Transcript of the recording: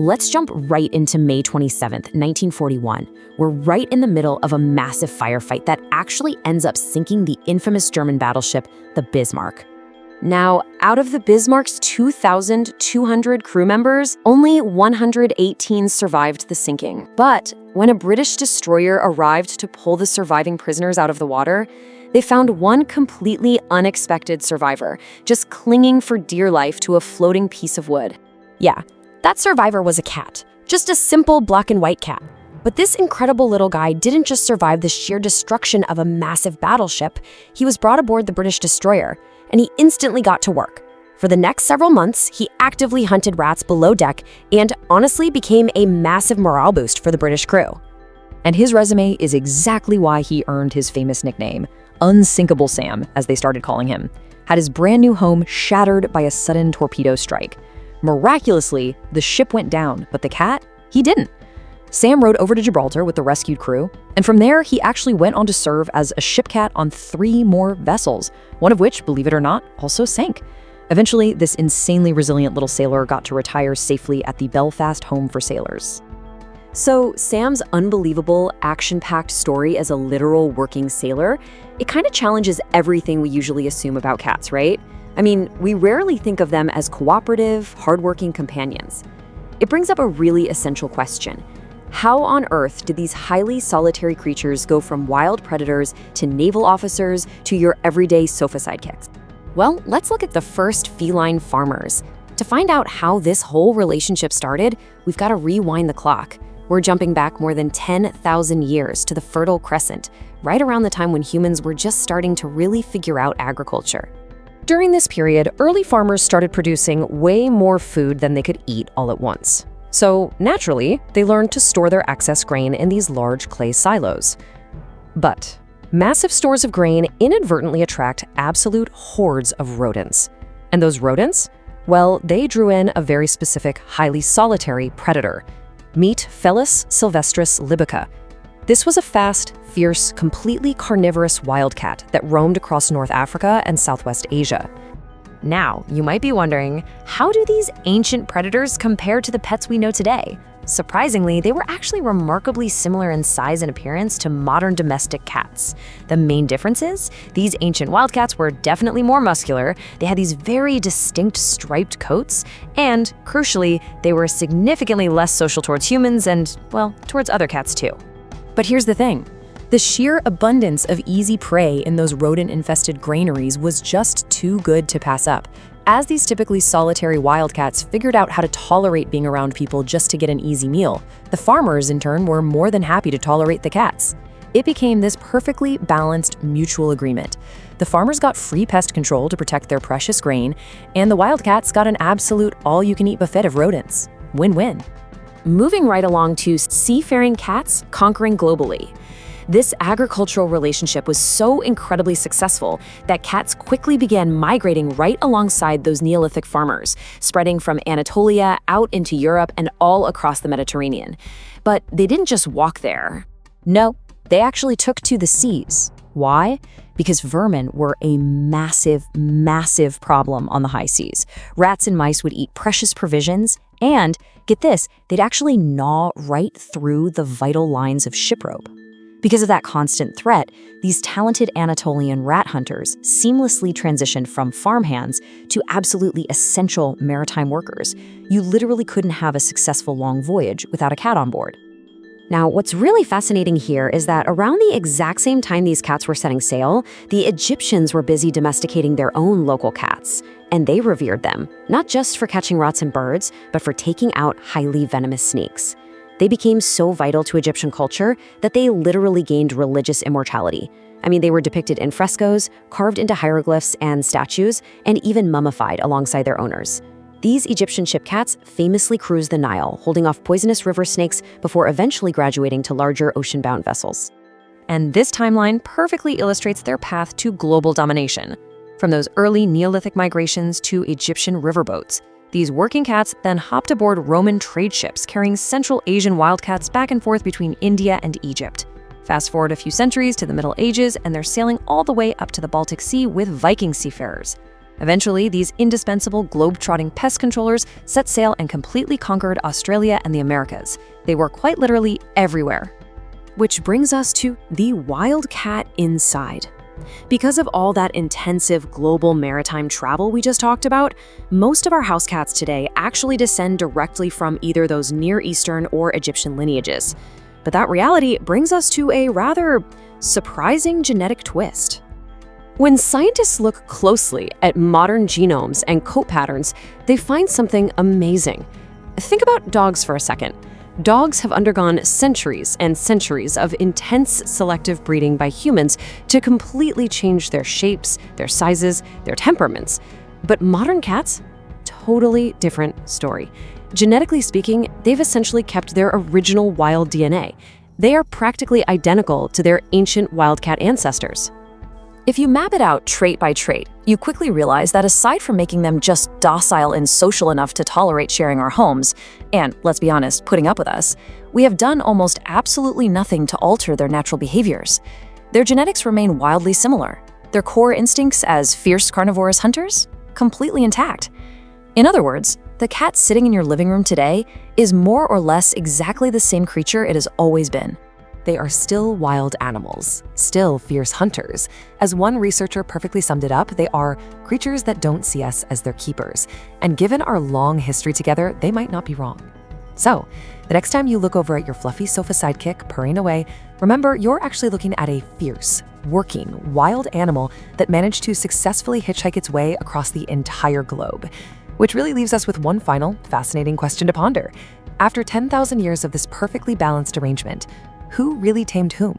Let's jump right into May 27th, 1941. We're right in the middle of a massive firefight that actually ends up sinking the infamous German battleship, the Bismarck. Now, out of the Bismarck's 2,200 crew members, only 118 survived the sinking. But when a British destroyer arrived to pull the surviving prisoners out of the water, they found one completely unexpected survivor, just clinging for dear life to a floating piece of wood. Yeah, that survivor was a cat, just a simple black and white cat. But this incredible little guy didn't just survive the sheer destruction of a massive battleship. He was brought aboard the British destroyer, and he instantly got to work. For the next several months, he actively hunted rats below deck and honestly became a massive morale boost for the British crew. And his resume is exactly why he earned his famous nickname, Unsinkable Sam, as they started calling him, had his brand new home shattered by a sudden torpedo strike. Miraculously, the ship went down, but the cat, he didn't. Sam rode over to Gibraltar with the rescued crew, and from there, he actually went on to serve as a ship cat on 3 more vessels, one of which, believe it or not, also sank. Eventually, this insanely resilient little sailor got to retire safely at the Belfast Home for Sailors. So Sam's unbelievable, action-packed story as a literal working sailor, it kind of challenges everything we usually assume about cats, right? I mean, we rarely think of them as cooperative, hardworking companions. It brings up a really essential question. How on earth did these highly solitary creatures go from wild predators to naval officers to your everyday sofa sidekicks? Well, let's look at the first feline farmers. To find out how this whole relationship started, we've got to rewind the clock. We're jumping back more than 10,000 years to the Fertile Crescent, right around the time when humans were just starting to really figure out agriculture. During this period, early farmers started producing way more food than they could eat all at once. So naturally, they learned to store their excess grain in these large clay silos. But massive stores of grain inadvertently attract absolute hordes of rodents. And those rodents? Well, they drew in a very specific, highly solitary predator. Meet Felis sylvestris libica. This was a fast, fierce, completely carnivorous wildcat that roamed across North Africa and Southwest Asia. Now, you might be wondering, how do these ancient predators compare to the pets we know today? Surprisingly, they were actually remarkably similar in size and appearance to modern domestic cats. The main difference is, these ancient wildcats were definitely more muscular, they had these very distinct striped coats, and, crucially, they were significantly less social towards humans and, well, towards other cats too. But here's the thing. The sheer abundance of easy prey in those rodent-infested granaries was just too good to pass up. As these typically solitary wildcats figured out how to tolerate being around people just to get an easy meal, the farmers, in turn, were more than happy to tolerate the cats. It became this perfectly balanced mutual agreement. The farmers got free pest control to protect their precious grain, and the wildcats got an absolute all-you-can-eat buffet of rodents. Win-win. Moving right along to seafaring cats conquering globally. This agricultural relationship was so incredibly successful that cats quickly began migrating right alongside those Neolithic farmers, spreading from Anatolia out into Europe and all across the Mediterranean. But they didn't just walk there. No, they actually took to the seas. Why? Because vermin were a massive, massive problem on the high seas. Rats and mice would eat precious provisions, and, get this, they'd actually gnaw right through the vital lines of ship rope. Because of that constant threat, these talented Anatolian rat hunters seamlessly transitioned from farmhands to absolutely essential maritime workers. You literally couldn't have a successful long voyage without a cat on board. Now, what's really fascinating here is that around the exact same time these cats were setting sail, the Egyptians were busy domesticating their own local cats. And they revered them, not just for catching rats and birds, but for taking out highly venomous snakes. They became so vital to Egyptian culture that they literally gained religious immortality. I mean, they were depicted in frescoes, carved into hieroglyphs and statues, and even mummified alongside their owners. These Egyptian ship cats famously cruised the Nile, holding off poisonous river snakes before eventually graduating to larger ocean-bound vessels. And this timeline perfectly illustrates their path to global domination. From those early Neolithic migrations to Egyptian riverboats, these working cats then hopped aboard Roman trade ships carrying Central Asian wildcats back and forth between India and Egypt. Fast forward a few centuries to the Middle Ages, and they're sailing all the way up to the Baltic Sea with Viking seafarers. Eventually, these indispensable globe-trotting pest controllers set sail and completely conquered Australia and the Americas. They were quite literally everywhere. Which brings us to the wild cat inside. Because of all that intensive global maritime travel we just talked about, most of our house cats today actually descend directly from either those Near Eastern or Egyptian lineages. But that reality brings us to a rather surprising genetic twist. When scientists look closely at modern genomes and coat patterns, they find something amazing. Think about dogs for a second. Dogs have undergone centuries and centuries of intense selective breeding by humans to completely change their shapes, their sizes, their temperaments. But modern cats? Totally different story. Genetically speaking, they've essentially kept their original wild DNA. They are practically identical to their ancient wildcat ancestors. If you map it out trait by trait, you quickly realize that aside from making them just docile and social enough to tolerate sharing our homes, and, let's be honest, putting up with us, we have done almost absolutely nothing to alter their natural behaviors. Their genetics remain wildly similar. Their core instincts as fierce carnivorous hunters? Completely intact. In other words, the cat sitting in your living room today is more or less exactly the same creature it has always been. They are still wild animals, still fierce hunters. As one researcher perfectly summed it up, they are creatures that don't see us as their keepers. And given our long history together, they might not be wrong. So, the next time you look over at your fluffy sofa sidekick purring away, remember you're actually looking at a fierce, working, wild animal that managed to successfully hitchhike its way across the entire globe. Which really leaves us with one final, fascinating question to ponder. After 10,000 years of this perfectly balanced arrangement, who really tamed whom?